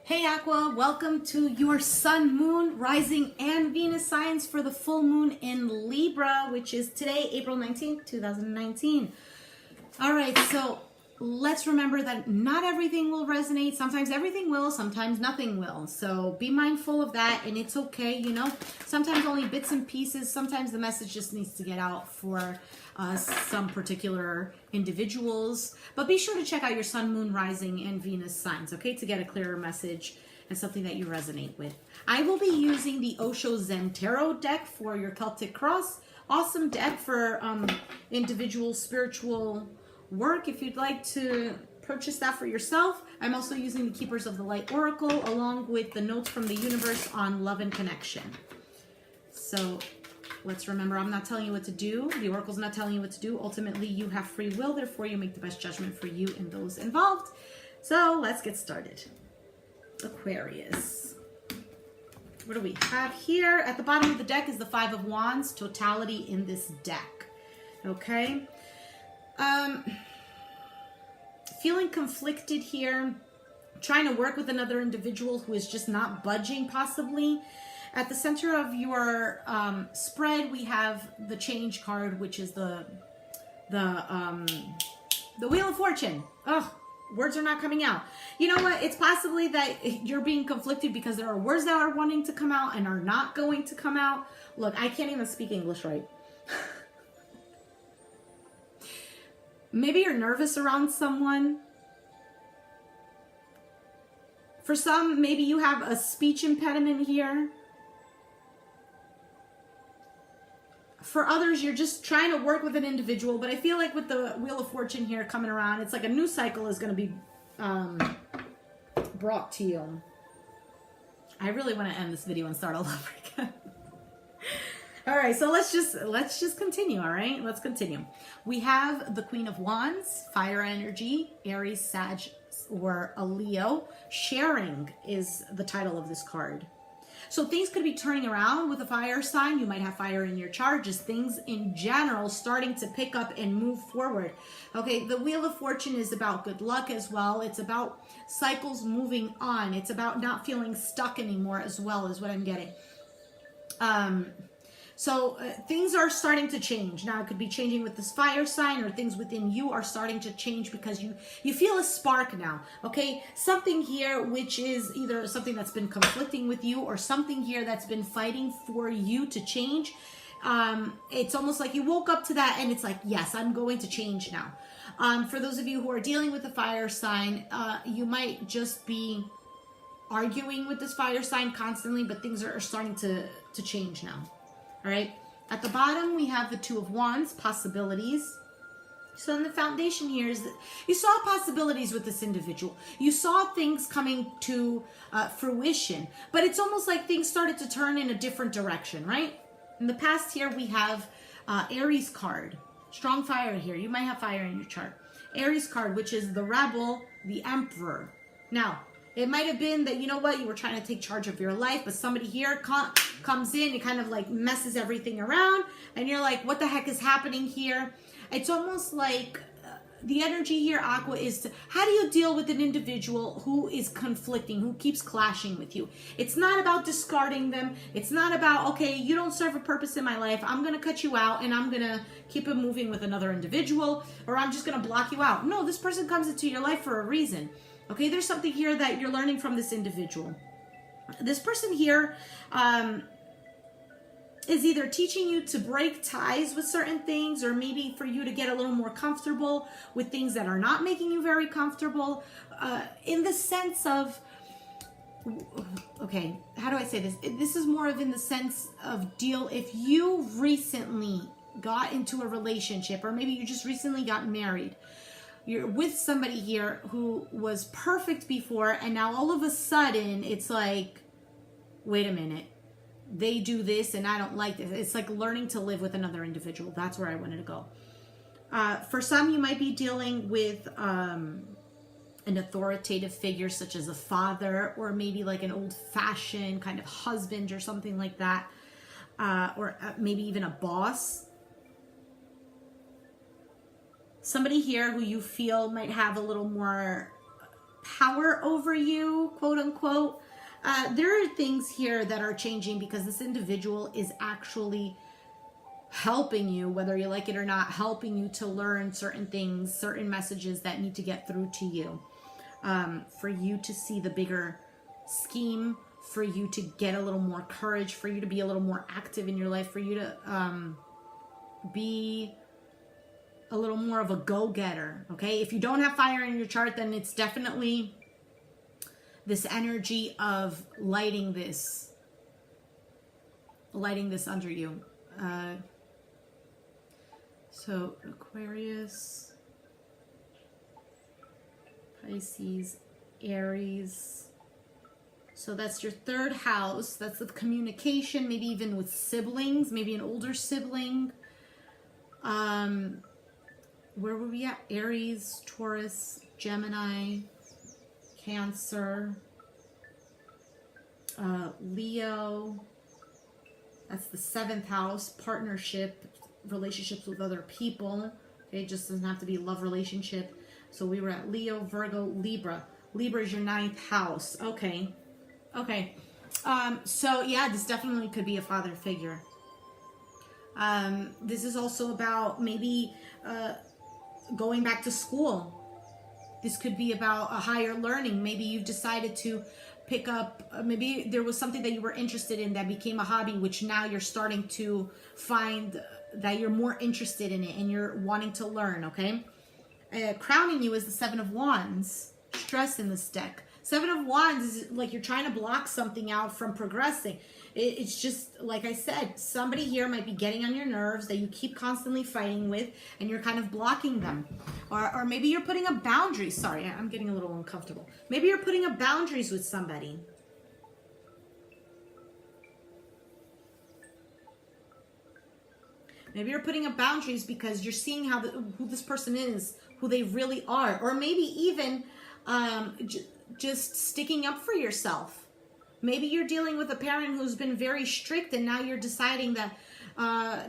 Hey Aqua, welcome to your Sun, Moon, Rising, and Venus signs for the full moon in Libra, which is today, April 19th, 2019. All right, so let's remember that not everything will resonate. Sometimes everything will, sometimes nothing will. So be mindful of that, and it's okay, you know. Sometimes only bits and pieces. Sometimes the message just needs to get out for some particular individuals. But be sure to check out your Sun, Moon, Rising, and Venus signs, okay, to get a clearer message and something that you resonate with. I will be using the Osho Zen Tarot deck for your Celtic Cross. Awesome deck for individual spiritual work. If you'd like to purchase that for yourself, I'm also using the Keepers of the Light Oracle along with the notes from the universe on love and connection. So let's remember, I'm not telling you what to do. The Oracle's not telling you what to do. Ultimately, you have free will. Therefore, you make the best judgment for you and those involved. So let's get started. Aquarius. What do we have here? At the bottom of the deck is the Five of Wands, totality in this deck. Okay. Feeling conflicted here, trying to work with another individual who is just not budging, possibly. At the center of your spread, we have the Change card, which is the Wheel of Fortune. Ugh, words are not coming out. You know what? It's possibly that you're being conflicted because there are words that are wanting to come out and are not going to come out. Look, I can't even speak English right. Maybe you're nervous around someone. For some, maybe you have a speech impediment here. For others, you're just trying to work with an individual, but I feel like with the Wheel of Fortune here coming around, it's like a new cycle is going to be brought to you. I really want to end this video and start all over again. All right, so let's just continue, all right? Let's continue. We have the Queen of Wands, fire energy, Aries, Sag, or a Leo. Sharing is the title of this card. So things could be turning around with a fire sign. You might have fire in your chart. Just things in general starting to pick up and move forward. Okay, the Wheel of Fortune is about good luck as well. It's about cycles moving on. It's about not feeling stuck anymore as well, is what I'm getting. So things are starting to change. Now it could be changing with this fire sign, or things within you are starting to change because you feel a spark now. Okay, something here which is either something that's been conflicting with you or something here that's been fighting for you to change. It's almost like you woke up to that and it's like, yes, I'm going to change now. For those of you who are dealing with the fire sign, you might just be arguing with this fire sign constantly, but things are starting to change now. All right, at the bottom, we have the Two of Wands, possibilities. So in the foundation here is that you saw possibilities with this individual. You saw things coming to fruition, but it's almost like things started to turn in a different direction, right? In the past here, we have Aries card, strong fire here. You might have fire in your chart. Aries card, which is the Rebel, the Emperor. Now, it might have been that, you know what, you were trying to take charge of your life, but somebody here comes in and kind of like messes everything around, and you're like, what the heck is happening here? It's almost like the energy here, Aqua, is how do you deal with an individual who is conflicting, who keeps clashing with you? It's not about discarding them. It's not about, okay, you don't serve a purpose in my life, I'm going to cut you out and I'm going to keep it moving with another individual, or I'm just going to block you out. No, this person comes into your life for a reason. Okay, there's something here that you're learning from this individual. This person here is either teaching you to break ties with certain things, or maybe for you to get a little more comfortable with things that are not making you very comfortable, in the sense of, okay, how do I say this? This is more of in the sense of if you recently got into a relationship, or maybe you just recently got married, you're with somebody here who was perfect before, and now all of a sudden it's like, wait a minute, they do this and I don't like this. It's like learning to live with another individual. That's where I wanted to go. For some, you might be dealing with an authoritative figure such as a father, or maybe like an old-fashioned kind of husband or something like that, or maybe even a boss. Somebody here who you feel might have a little more power over you, quote unquote. There are things here that are changing because this individual is actually helping you, whether you like it or not, helping you to learn certain things, certain messages that need to get through to you, for you to see the bigger scheme, for you to get a little more courage, for you to be a little more active in your life, for you to be a little more of a go-getter. Okay, if you don't have fire in your chart, then it's definitely this energy of lighting this under you. So Aquarius, Pisces, Aries. So that's your third house. That's the communication, maybe even with siblings, maybe an older sibling. Where were we at? Aries, Taurus, Gemini, Cancer, Leo. That's the 7th house. Partnership, relationships with other people. Okay, it just doesn't have to be a love relationship. So we were at Leo, Virgo, Libra. Libra is your 9th house. Okay. Okay. So yeah, this definitely could be a father figure. This is also about maybe going back to school. This could be about a higher learning. Maybe you've decided to pick up, maybe there was something that you were interested in that became a hobby, which now you're starting to find that you're more interested in it and you're wanting to learn, okay? Crowning you is the 7 of Wands, stress in this deck. 7 of Wands is like you're trying to block something out from progressing. It's just, like I said, somebody here might be getting on your nerves that you keep constantly fighting with, and you're kind of blocking them. Or maybe you're putting up boundaries. Sorry, I'm getting a little uncomfortable. Maybe you're putting up boundaries with somebody. Maybe you're putting up boundaries because you're seeing who this person is, who they really are. Or maybe even just sticking up for yourself. Maybe you're dealing with a parent who's been very strict, and now you're deciding that,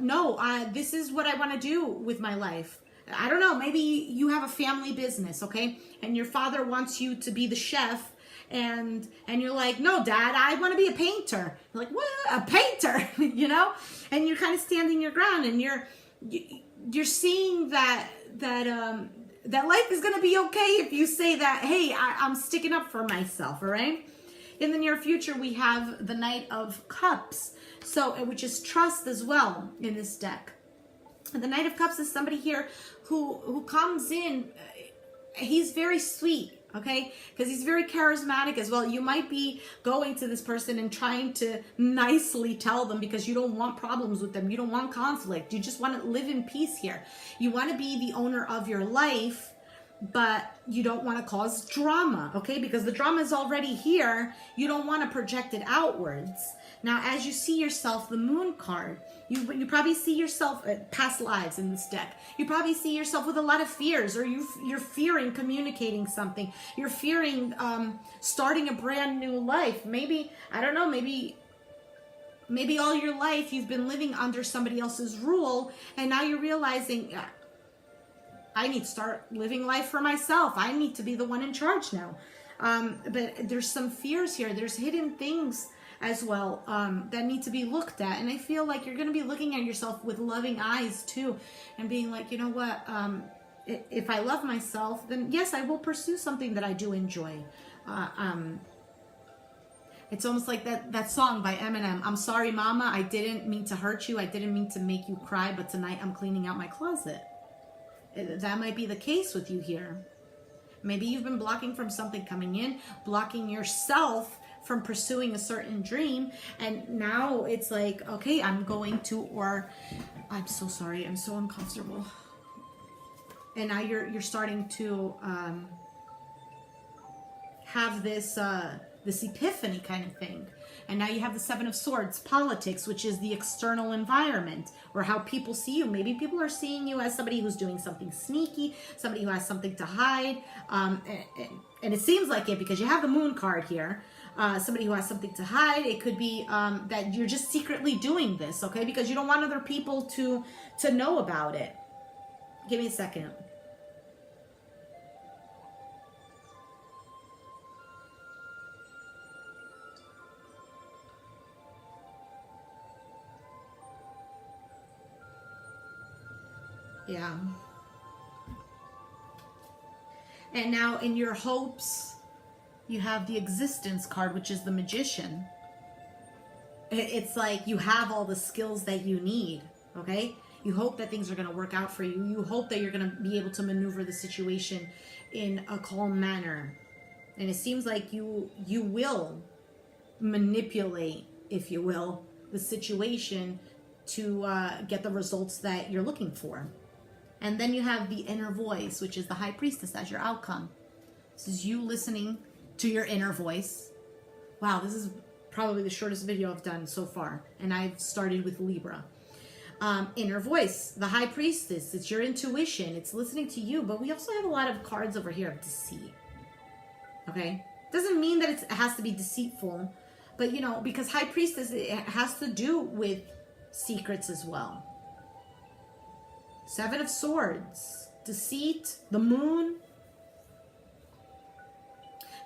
no, this is what I want to do with my life. I don't know, maybe you have a family business, okay? And your father wants you to be the chef, and you're like, no, Dad, I want to be a painter. You're like, what? A painter? You know? And you're kind of standing your ground, and you're seeing that life is going to be okay if you say that, hey, I'm sticking up for myself, all right? In the near future, we have the Knight of Cups, which is trust as well in this deck. And the Knight of Cups is somebody here who comes in. He's very sweet, okay? Because he's very charismatic as well. You might be going to this person and trying to nicely tell them because you don't want problems with them. You don't want conflict. You just want to live in peace here. You want to be the owner of your life, but you don't want to cause drama, okay? Because the drama is already here. You don't want to project it outwards. Now, as you see yourself, the Moon card, you probably see yourself, past lives in this deck. You probably see yourself with a lot of fears, or you're fearing communicating something. You're fearing starting a brand new life. Maybe, I don't know, maybe all your life you've been living under somebody else's rule, and now you're realizing, I need to start living life for myself. I need to be the one in charge now. But there's some fears here. There's hidden things as well that need to be looked at. And I feel like you're going to be looking at yourself with loving eyes too, and being like, you know what? If I love myself, then yes, I will pursue something that I do enjoy. It's almost like that song by Eminem, I'm sorry, Mama, I didn't mean to hurt you. I didn't mean to make you cry, but tonight I'm cleaning out my closet. That might be the case with you here. Maybe you've been blocking from something coming in, blocking yourself from pursuing a certain dream, and now it's like, okay, I'm going to, or I'm so sorry, I'm so uncomfortable. And now you're starting to have this epiphany kind of thing. And now you have the 7 of Swords, politics, which is the external environment, or how people see you. Maybe people are seeing you as somebody who's doing something sneaky, somebody who has something to hide. And it seems like it because you have the Moon card here. Somebody who has something to hide. It could be that you're just secretly doing this, okay? Because you don't want other people to know about it. Give me a second. Yeah. And now in your hopes, you have the existence card, which is the Magician. It's like you have all the skills that you need, okay? You hope that things are going to work out for you. You hope that you're going to be able to maneuver the situation in a calm manner. And it seems like you will manipulate, if you will, the situation to get the results that you're looking for. And then you have the inner voice, which is the High Priestess as your outcome. This is you listening to your inner voice. Wow, this is probably the shortest video I've done so far. And I've started with Libra. Inner voice, the High Priestess. It's your intuition. It's listening to you. But we also have a lot of cards over here of deceit. Okay? Doesn't mean that it has to be deceitful. But, you know, because High Priestess, it has to do with secrets as well. Seven of Swords. Deceit. The Moon.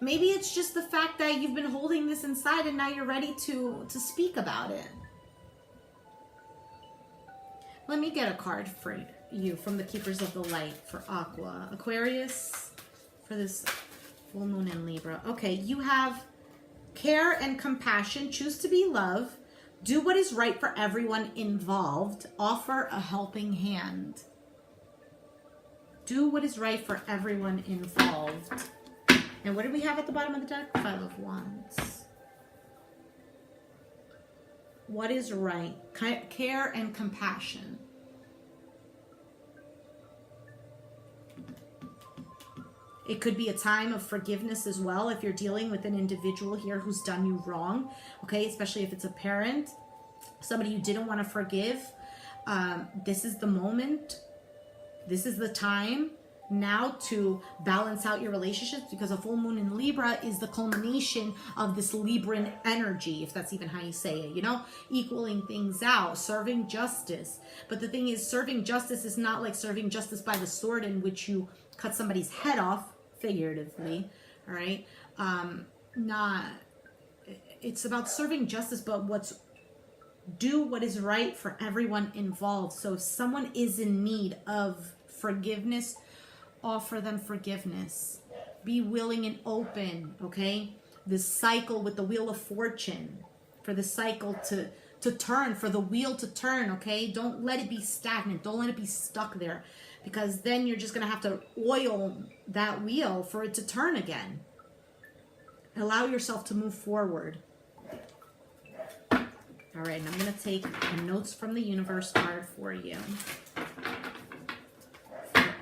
Maybe it's just the fact that you've been holding this inside and now you're ready to speak about it. Let me get a card for you from the Keepers of the Light for Aquarius, for this full moon in Libra. Okay, you have care and compassion, choose to be love, do what is right for everyone involved, offer a helping hand. Do what is right for everyone involved. And what do we have at the bottom of the deck? Five of Wands. What is right? Care and compassion. It could be a time of forgiveness as well if you're dealing with an individual here who's done you wrong. Okay, especially if it's a parent, somebody you didn't want to forgive. This is the moment. This is the time now to balance out your relationships, because a full moon in Libra is the culmination of this Libran energy, if that's even how you say it, you know, equaling things out, serving justice. But the thing is, serving justice is not like serving justice by the sword in which you cut somebody's head off, figuratively, all right? It's about serving justice, but do what is right for everyone involved. So if someone is in need of forgiveness, offer them forgiveness. Be willing and open, okay? This cycle with the Wheel of Fortune, for the cycle to turn, for the wheel to turn, okay? Don't let it be stagnant. Don't let it be stuck there, because then you're just going to have to oil that wheel for it to turn again. Allow yourself to move forward. All right, and I'm going to take the notes from the universe card for you.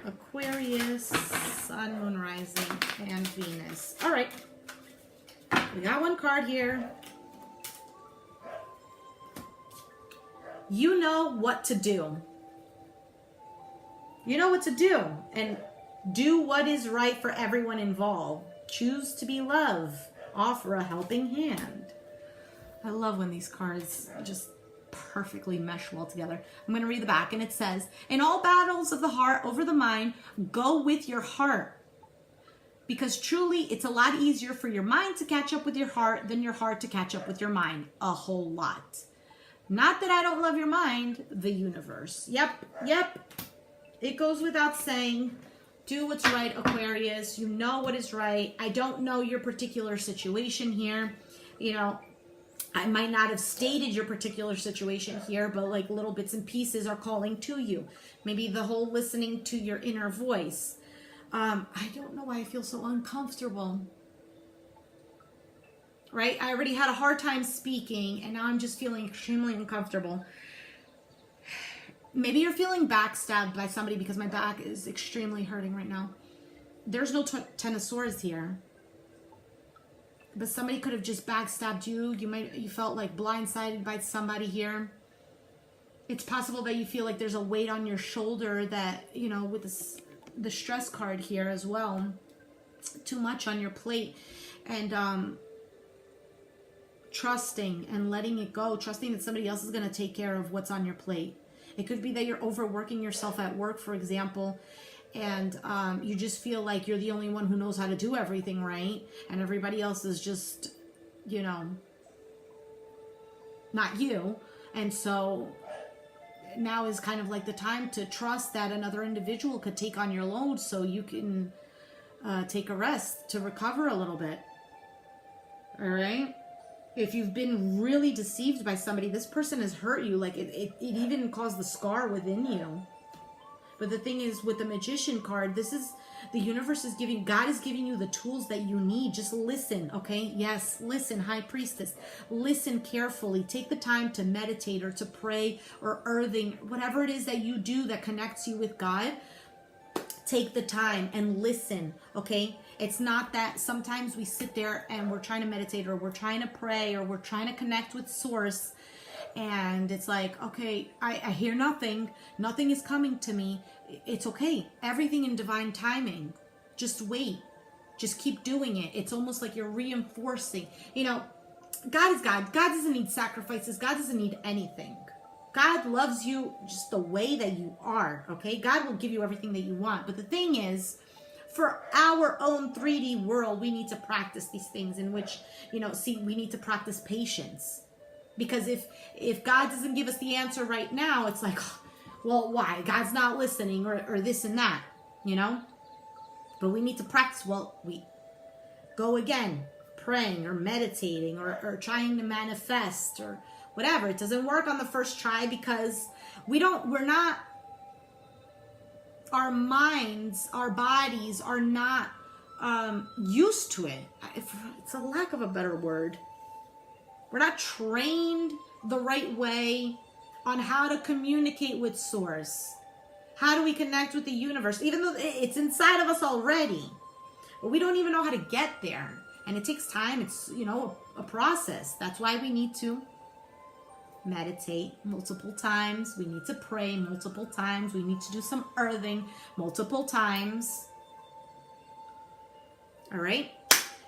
Aquarius, Sun, Moon, Rising, and Venus. All right. We got one card here. You know what to do. You know what to do. And do what is right for everyone involved. Choose to be love. Offer a helping hand. I love when these cards just perfectly mesh well together. I'm going to read the back, and it says, in all battles of the heart over the mind, go with your heart. Because truly, it's a lot easier for your mind to catch up with your heart than your heart to catch up with your mind. A whole lot. Not that I don't love your mind, the universe. Yep. It goes without saying. Do what's right, Aquarius. You know what is right. I don't know your particular situation here. You know, I might not have stated your particular situation here, but like little bits and pieces are calling to you. Maybe the whole listening to your inner voice. I don't know why I feel so uncomfortable. Right? I already had a hard time speaking, and now I'm just feeling extremely uncomfortable. Maybe you're feeling backstabbed by somebody, because my back is extremely hurting right now. There's no Ten of Swords here. But somebody could have just backstabbed you. You felt like blindsided by somebody here. It's possible that you feel like there's a weight on your shoulder that, you know, with the stress card here as well. Too much on your plate. And trusting and letting it go. Trusting that somebody else is going to take care of what's on your plate. It could be that you're overworking yourself at work, for example. And you just feel like you're the only one who knows how to do everything right, and everybody else is just, you know, not you. And so now is kind of like the time to trust that another individual could take on your load so you can take a rest to recover a little bit. All right? If you've been really deceived by somebody, this person has hurt you. Like it even caused the scar within you. But the thing is, with the Magician card, this is, the universe is giving, God is giving you the tools that you need. Just listen, okay? Yes, listen, High Priestess. Listen carefully. Take the time to meditate or to pray or earthing, whatever it is that you do that connects you with God. Take the time and listen, okay? It's not that sometimes we sit there and we're trying to meditate or we're trying to pray or we're trying to connect with Source, and it's like, okay, I hear nothing. Nothing is coming to me. It's okay. Everything in divine timing. Just wait. Just keep doing it. It's almost like you're reinforcing. You know, God is God. God doesn't need sacrifices. God doesn't need anything. God loves you just the way that you are, okay? God will give you everything that you want. But the thing is, for our own 3D world, we need to practice these things in which, you know, see, we need to practice patience. Because if God doesn't give us the answer right now, it's like, well, why? God's not listening or this and that, you know? But we need to practice. Well, we go again, praying or meditating or trying to manifest or whatever. It doesn't work on the first try because our minds, our bodies are not used to it. It's a lack of a better word. We're not trained the right way on how to communicate with Source. How do we connect with the universe? Even though it's inside of us already. But we don't even know how to get there. And it takes time. It's, you know, a process. That's why we need to meditate multiple times. We need to pray multiple times. We need to do some earthing multiple times. All right?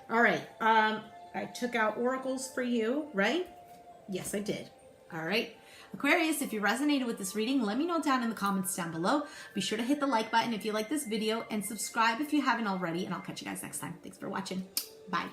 All right. I took out oracles for you, right? Yes, I did. All right. Aquarius, if you resonated with this reading, let me know down in the comments down below. Be sure to hit the like button if you like this video and subscribe if you haven't already, and I'll catch you guys next time. Thanks for watching. Bye.